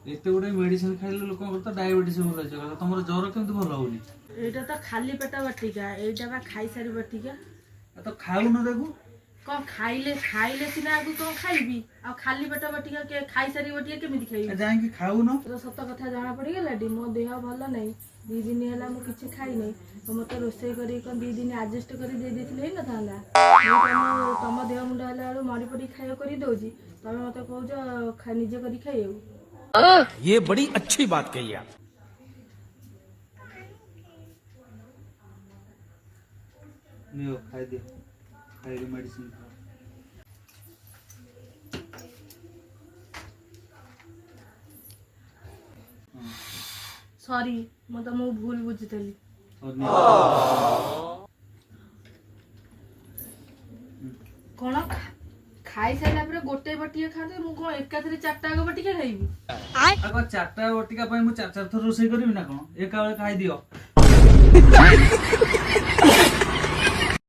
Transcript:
एते गुडे मेडिसिन खाइले लोक तो डायबिटीज भल हो तुम ज्वर केमती भल होनी एटा तो खाली पेट बटिका एटा बा खाई सारी बटिका तो खाऊ न देखू कौन खाइले खाइले सिना आगु कौन खाइबी आ खाली पेट बटिका के खाई सारी बटिका केमिति खाइबी जाए खाऊ न तो सत कथा जाना पड़ गला डी मो देह भल नहीं 2 दिन हैला मु किछि खाई नहीं तो मते रोसे करी कोन 2 दिन एडजस्ट करी दे देथिले न थांदा तम देह मुंडा हला मरी पड़ी खायो करी दोजी तमे मते कहू निजे करी खाइयो ये बड़ी अच्छी बात कही आप। नियो खाई दे खाई दे मेडिसिन सॉरी म त मु भूल बुझितली कोन खाई साइला पर गोटे बटिया खाते मु को एकाथरे चारटा गो बटिया खाइबी आगो चारटा बटिका पई मु चार चार थर रोसई करबी ना कोन एका बेले खाई दियो